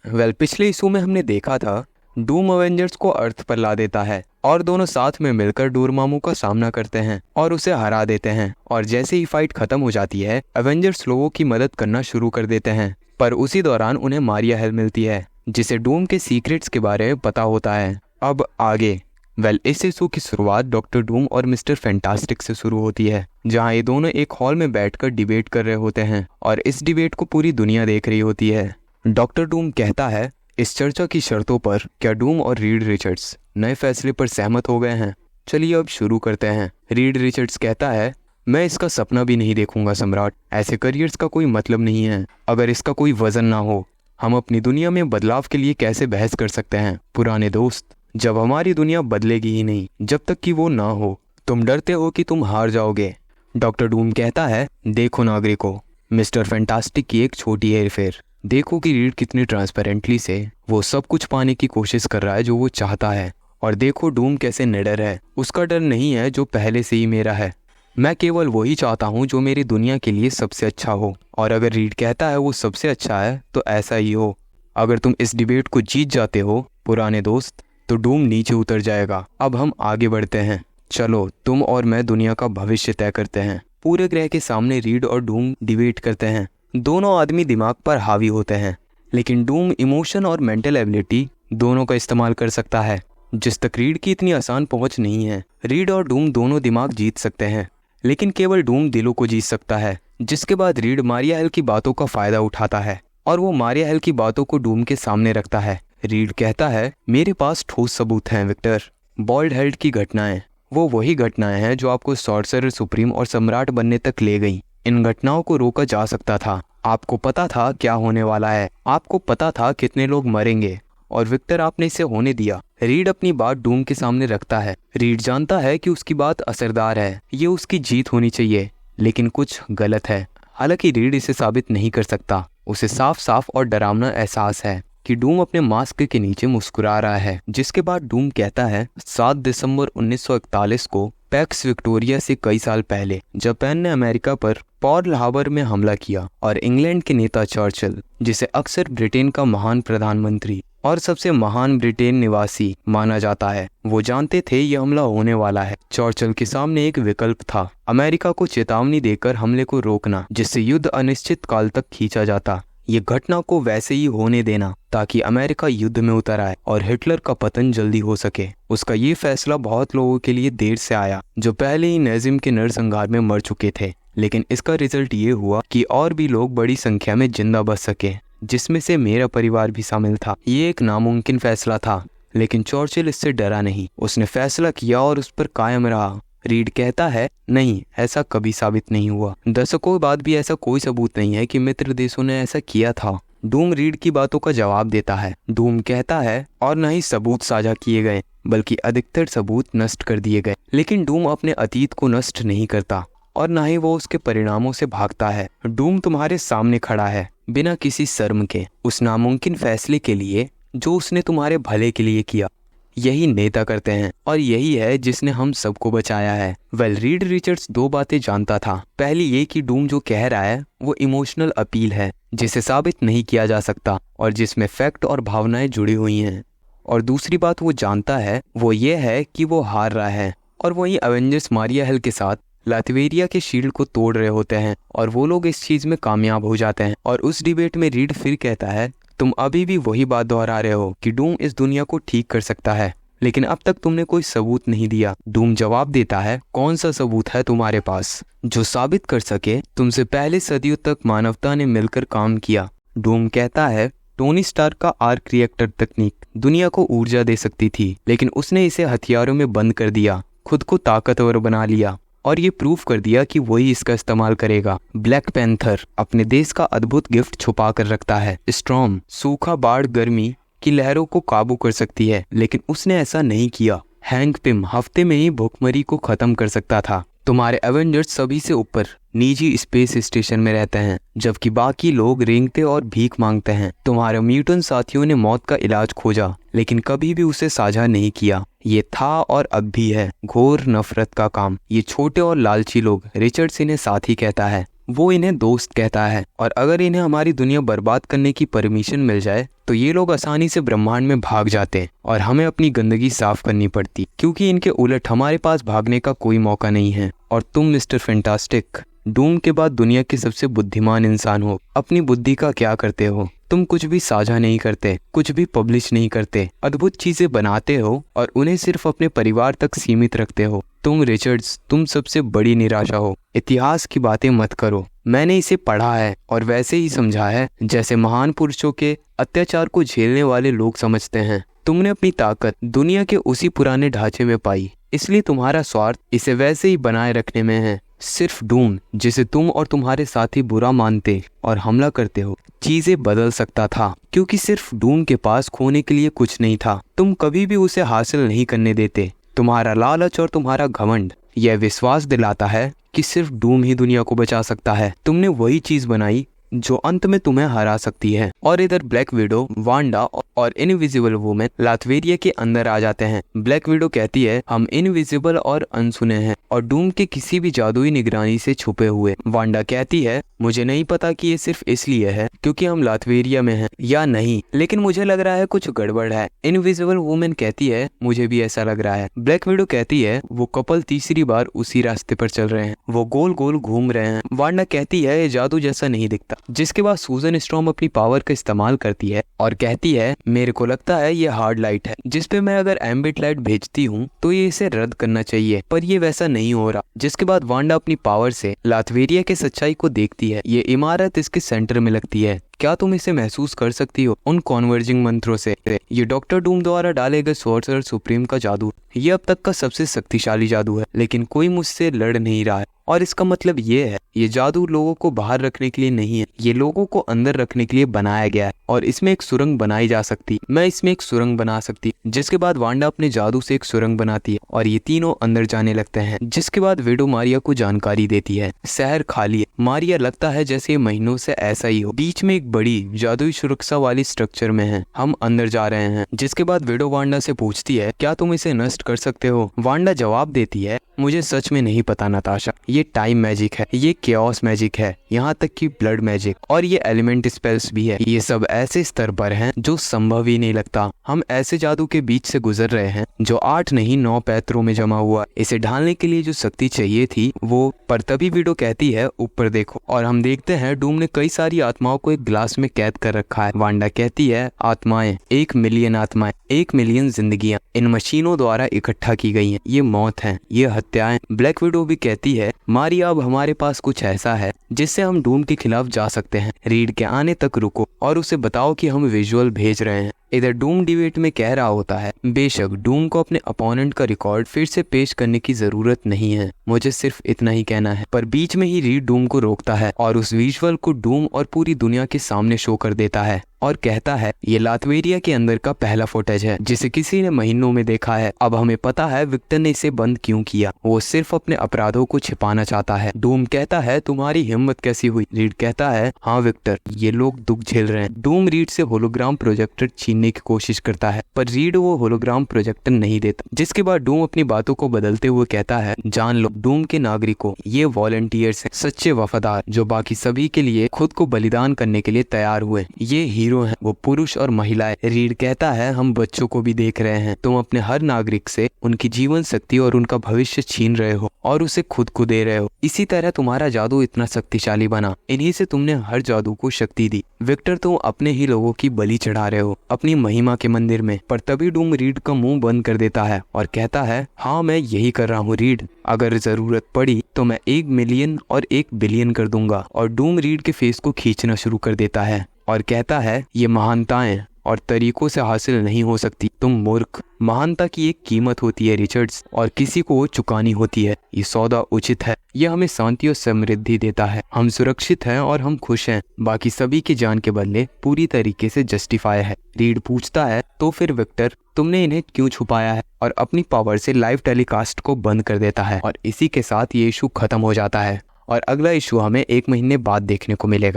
पिछले इशू में हमने देखा था डूम अवेंजर्स को अर्थ पर ला देता है और दोनों साथ में मिलकर डोरमामू का सामना करते हैं और उसे हरा देते हैं। और जैसे ही फाइट खत्म हो जाती है अवेंजर्स लोगों की मदद करना शुरू कर देते हैं, पर उसी दौरान उन्हें मारिया हेल मिलती है जिसे डूम के सीक्रेट्स के बारे में पता होता है। अब आगे इस इशू की शुरुआत डॉक्टर डूम और मिस्टर फैंटास्टिक से शुरू होती है, जहाँ ये दोनों एक हॉल में बैठकर डिबेट कर रहे होते हैं और इस डिबेट को पूरी दुनिया देख रही होती है। डॉक्टर डूम कहता है, इस चर्चा की शर्तों पर क्या डूम और रीड रिचर्ड्स नए फैसले पर सहमत हो गए हैं? चलिए अब शुरू करते हैं। रीड रिचर्ड्स कहता है, मैं इसका सपना भी नहीं देखूंगा सम्राट। ऐसे करियर्स का कोई मतलब नहीं है अगर इसका कोई वजन ना हो। हम अपनी दुनिया में बदलाव के लिए कैसे बहस कर सकते हैं पुराने दोस्त, जब हमारी दुनिया बदलेगी ही नहीं जब तक कि वो ना हो। तुम डरते हो कि तुम हार जाओगे। डॉक्टर डूम कहता है, देखो नागरिकों, मिस्टर फैंटास्टिक की एक छोटी हेरफेर देखो कि रीड कितनी ट्रांसपेरेंटली से वो सब कुछ पाने की कोशिश कर रहा है जो वो चाहता है। और देखो डूम कैसे निडर है। उसका डर नहीं है जो पहले से ही मेरा है। मैं केवल वही चाहता हूँ जो मेरी दुनिया के लिए सबसे अच्छा हो। और अगर रीड कहता है वो सबसे अच्छा है तो ऐसा ही हो। अगर तुम इस डिबेट को जीत जाते हो पुराने दोस्त तो डूम नीचे उतर जाएगा। अब हम आगे बढ़ते हैं। चलो तुम और मैं दुनिया का भविष्य तय करते हैं। पूरे ग्रह के सामने रीड और डूम डिबेट करते हैं। दोनों आदमी दिमाग पर हावी होते हैं, लेकिन डूम इमोशन और मेंटल एबिलिटी दोनों का इस्तेमाल कर सकता है जिस तक रीड की इतनी आसान पहुंच नहीं है। रीड और डूम दोनों दिमाग जीत सकते हैं, लेकिन केवल डूम दिलों को जीत सकता है। जिसके बाद रीड मारिया हेल की बातों का फायदा उठाता है और वो मारिया हेल की बातों को डूम के सामने रखता है। रीड कहता है, मेरे पास ठोस सबूत हैं विक्टर। बॉल्ड हेल्ड की घटनाएं वो वही घटनाएं हैं जो आपको सॉर्सरर सुप्रीम और सम्राट बनने तक ले गई। इन घटनाओं को रोका जा सकता था। आपको पता था क्या होने वाला है, आपको पता था कितने लोग मरेंगे, और विक्टर आपने इसे होने दिया। रीड अपनी बात डूम के सामने रखता है। रीड जानता है कि उसकी बात असरदार है, ये उसकी जीत होनी चाहिए, लेकिन कुछ गलत है। हालांकि रीड इसे साबित नहीं कर सकता। उसे साफ साफ और डरावना एहसास है कि डूम अपने मास्क के नीचे मुस्कुरा रहा है। जिसके बाद डूम कहता है, 7 दिसंबर 1941 को पैक्स विक्टोरिया से कई साल पहले जापान ने अमेरिका पर पर्ल हार्बर में हमला किया और इंग्लैंड के नेता चर्चिल, जिसे अक्सर ब्रिटेन का महान प्रधानमंत्री और सबसे महान ब्रिटेन निवासी माना जाता है, वो जानते थे ये हमला होने वाला है। चर्चिल के सामने एक विकल्प था, अमेरिका को चेतावनी देकर हमले को रोकना, जिससे युद्ध अनिश्चित काल तक खींचा जाता। ये घटना को वैसे ही होने देना ताकि अमेरिका युद्ध में उतर आए और हिटलर का पतन जल्दी हो सके। उसका ये फैसला बहुत लोगों के लिए देर से आया जो पहले ही नाज़िम के नरसंहार में मर चुके थे, लेकिन इसका रिजल्ट ये हुआ कि और भी लोग बड़ी संख्या में जिंदा बच सके, जिसमें से मेरा परिवार भी शामिल था। ये एक नामुमकिन फैसला था, लेकिन चर्चिल इससे डरा नहीं। उसने फैसला किया और उस पर कायम रहा। रीड कहता है, नहीं, ऐसा कभी साबित नहीं हुआ। दशकों बाद भी ऐसा कोई सबूत नहीं है कि मित्र देशों ने ऐसा किया था। डूम रीड की बातों का जवाब देता है। डूम कहता है, और न ही सबूत साझा किए गए बल्कि अधिकतर सबूत नष्ट कर दिए गए। लेकिन डूम अपने अतीत को नष्ट नहीं करता और न ही वो उसके परिणामों से भागता है। डूम तुम्हारे सामने खड़ा है बिना किसी शर्म के उस नामुमकिन फैसले के लिए जो उसने तुम्हारे भले के लिए किया। यही नेता करते हैं और यही है जिसने हम सबको बचाया है। रीड रिचर्ड्स 2 बातें जानता था। पहली ये कि डूम जो कह रहा है वो इमोशनल अपील है जिसे साबित नहीं किया जा सकता और जिसमें फैक्ट और भावनाएं जुड़ी हुई हैं। और दूसरी बात वो जानता है वो ये है कि वो हार रहा है और वहीं अवेंजर्स मारिया हेल के साथ लातवेरिया के शील्ड को तोड़ रहे होते हैं और वो लोग इस चीज में कामयाब हो जाते हैं। और उस डिबेट में रीड फिर कहता है, तुम अभी भी वही बात दोहरा रहे हो कि डूम इस दुनिया को ठीक कर सकता है, लेकिन अब तक तुमने कोई सबूत नहीं दिया। डूम जवाब देता है, कौन सा सबूत है तुम्हारे पास जो साबित कर सके तुमसे पहले सदियों तक मानवता ने मिलकर काम किया? डूम कहता है, टोनी स्टार्क का आर्क रिएक्टर तकनीक दुनिया को ऊर्जा दे सकती थी, लेकिन उसने इसे हथियारों में बंद कर दिया, खुद को ताकतवर बना लिया और ये प्रूफ कर दिया कि वही इसका इस्तेमाल करेगा। ब्लैक पैंथर अपने देश का अद्भुत गिफ्ट छुपा कर रखता है। स्टॉर्म सूखा, बाढ़, गर्मी की लहरों को काबू कर सकती है, लेकिन उसने ऐसा नहीं किया। हैंक पिम हफ्ते में ही भुखमरी को खत्म कर सकता था। तुम्हारे एवेंजर्स सभी से ऊपर निजी स्पेस स्टेशन में रहते हैं, जबकि बाकी लोग रेंगते और भीख मांगते हैं। तुम्हारे म्यूटेंट साथियों ने मौत का इलाज खोजा, लेकिन कभी भी उसे साझा नहीं किया। ये था और अब भी है घोर नफरत का काम। ये छोटे और लालची लोग, रिचर्ड्स इन्हें साथी कहता है, वो इन्हें दोस्त कहता है, और अगर इन्हें हमारी दुनिया बर्बाद करने की परमिशन मिल जाए तो ये लोग आसानी से ब्रह्मांड में भाग जाते हैं और हमें अपनी गंदगी साफ करनी पड़ती, क्योंकि इनके उलट हमारे पास भागने का कोई मौका नहीं है। और तुम मिस्टर फैंटास्टिक, डूम के बाद दुनिया के सबसे बुद्धिमान इंसान हो। अपनी बुद्धि का क्या करते हो? तुम कुछ भी साझा नहीं करते, कुछ भी पब्लिश नहीं करते, अद्भुत चीजें बनाते हो और उन्हें सिर्फ अपने परिवार तक सीमित रखते हो। तुम रिचर्ड्स, तुम सबसे बड़ी निराशा हो। इतिहास की बातें मत करो, मैंने इसे पढ़ा है और वैसे ही समझा है जैसे महान पुरुषों के अत्याचार को झेलने वाले लोग समझते हैं। तुमने अपनी ताकत दुनिया के उसी पुराने ढांचे में पाई, इसलिए तुम्हारा स्वार्थ इसे वैसे ही बनाए रखने में है। सिर्फ डूम, जिसे तुम और तुम्हारे साथी बुरा मानते और हमला करते हो, चीजें बदल सकता था, क्योंकि सिर्फ डूम के पास खोने के लिए कुछ नहीं था। तुम कभी भी उसे हासिल नहीं करने देते। तुम्हारा लालच और तुम्हारा घमंड यह विश्वास दिलाता है कि सिर्फ डूम ही दुनिया को बचा सकता है। तुमने वही चीज बनाई जो अंत में तुम्हें हरा सकती है। और इधर ब्लैक विडो, वांडा और इनविजिबल वुमेन लातवेरिया के अंदर आ जाते हैं। ब्लैक विडो कहती है, हम इनविजिबल और अनसुने हैं और डूम के किसी भी जादुई निगरानी से छुपे हुए। वांडा कहती है, मुझे नहीं पता कि ये सिर्फ इसलिए है क्योंकि हम लातवेरिया में हैं या नहीं, लेकिन मुझे लग रहा है कुछ गड़बड़ है। इनविजिबल वुमेन कहती है, मुझे भी ऐसा लग रहा है। ब्लैक विडो कहती है, वो कपल तीसरी बार उसी रास्ते पर चल रहे हैं, वो गोल गोल घूम रहे हैं। वांडा कहती है, ये जादू जैसा नहीं दिखता, जिसके बाद सूजन स्ट्रॉम अपनी पावर का इस्तेमाल करती है और कहती है, मेरे को लगता है ये हार्ड लाइट है, जिसपे मैं अगर एम्बिट लाइट भेजती हूँ तो ये इसे रद्द करना चाहिए, पर ये वैसा नहीं हो रहा। जिसके बाद वांडा अपनी पावर से लातवेरिया के सच्चाई को देखती है। ये इमारत इसके सेंटर में लगती है। क्या तुम इसे महसूस कर सकती हो उन कॉन्वर्जिंग मंत्रों से? ये डॉक्टर डूम द्वारा डाले गए सॉर्सरर सुप्रीम का जादू, ये अब तक का सबसे शक्तिशाली जादू है, लेकिन कोई मुझसे लड़ नहीं रहा है। और इसका मतलब ये है, ये जादू लोगों को बाहर रखने के लिए नहीं है, ये लोगों को अंदर रखने के लिए बनाया गया है। और इसमें एक सुरंग बनाई जा सकती, मैं इसमें एक सुरंग बना सकती। जिसके बाद वांडा अपने जादू से एक सुरंग बनाती है और ये तीनों अंदर जाने लगते हैं। जिसके बाद विडो मारिया को जानकारी देती है, शहर खाली है। मारिया लगता है जैसे महीनों से ऐसा ही हो, बीच में एक बड़ी जादुई सुरक्षा वाली स्ट्रक्चर में है, हम अंदर जा रहे हैं। जिसके बाद विडो वांडा से पूछती है, क्या तुम इसे नष्ट कर सकते हो? वांडा जवाब देती है, मुझे सच में नहीं पता नताशा, ये टाइम मैजिक है, ये केओस मैजिक है, यहाँ तक कि ब्लड मैजिक, और ये एलिमेंट स्पेल्स भी है। ये सब ऐसे स्तर पर हैं जो संभव ही नहीं लगता। हम ऐसे जादू के बीच से गुजर रहे हैं जो 8 नहीं 9 पैतरों में जमा हुआ। इसे ढालने के लिए जो शक्ति चाहिए थी वो, पर तभी विडो कहती है, ऊपर देखो, और हम देखते हैं डूम ने कई सारी आत्माओं को एक ग्लास में कैद कर रखा है। वांडा कहती है, आत्माएं, 1 मिलियन आत्माएं, 1 मिलियन जिंदगियां इन मशीनों द्वारा इकट्ठा की गई हैं। ये मौत है, ये हत्याएं। ब्लैक विडो भी कहती है, मारिया, अब हमारे पास कुछ ऐसा है जिससे हम डूम के खिलाफ जा सकते हैं। रीड के आने तक रुको और उसे बताओ कि हम विजुअल भेज रहे हैं। इधर डूम डिबेट में कह रहा होता है, बेशक डूम को अपने अपोनेंट का रिकॉर्ड फिर से पेश करने की जरूरत नहीं है, मुझे सिर्फ इतना ही कहना है। पर बीच में ही रीड डूम को रोकता है और उस विजुअल को डूम और पूरी दुनिया के सामने शो कर देता है और कहता है, ये लातवेरिया के अंदर का पहला फुटेज है जिसे किसी ने महीनों में देखा है। अब हमें पता है विक्टर ने इसे बंद क्यों किया, वो सिर्फ अपने अपराधों को छिपाना चाहता है। डूम कहता है, तुम्हारी हिम्मत कैसी हुई? रीड कहता है, हाँ विक्टर, ये लोग दुख झेल रहे हैं। डूम रीड से होलोग्राम प्रोजेक्टर छीनने की कोशिश करता है, पर रीड वो होलोग्राम प्रोजेक्टर नहीं देता। जिसके बाद डूम अपनी बातों को बदलते हुए कहता है, जान लो डूम के नागरिकों, ये वॉलंटियर्स हैं, सच्चे वफादार, जो बाकी सभी के लिए खुद को बलिदान करने के लिए तैयार हुए। ये हीरो हैं, वो पुरुष और महिलाएं। रीड कहता है, हम बच्चों को भी देख रहे हैं, तुम अपने हर नागरिक से उनकी जीवन शक्ति और उनका भविष्य छीन रहे हो और उसे खुद को दे रहे हो। इसी तरह तुम्हारा जादू इतना शक्तिशाली बना, इन्हीं से तुमने हर जादू को शक्ति दी। विक्टर, तुम अपने ही लोगों की बलि चढ़ा रहे हो अपनी महिमा के मंदिर में। पर तभी डूम रीड का मुंह बंद कर देता है और कहता है, हाँ मैं यही कर रहा हूँ रीड, अगर जरूरत पड़ी तो मैं 1 मिलियन और 1 बिलियन कर दूंगा। और डूम रीड के फेस को खींचना शुरू कर देता है और कहता है, ये महानताएं और तरीकों से हासिल नहीं हो सकती, तुम मूर्ख। महानता की एक कीमत होती है रिचर्ड्स, और किसी को वो चुकानी होती है। ये सौदा उचित है, यह हमें शांति और समृद्धि देता है। हम सुरक्षित हैं और हम खुश हैं, बाकी सभी की जान के बदले पूरी तरीके से जस्टिफाई है। रीड पूछता है, तो फिर विक्टर, तुमने इन्हें क्यों छुपाया है? और अपनी पावर से लाइव टेलीकास्ट को बंद कर देता है और इसी के साथ ये इशू खत्म हो जाता है। और अगला इशू हमें 1 महीने बाद देखने को मिलेगा।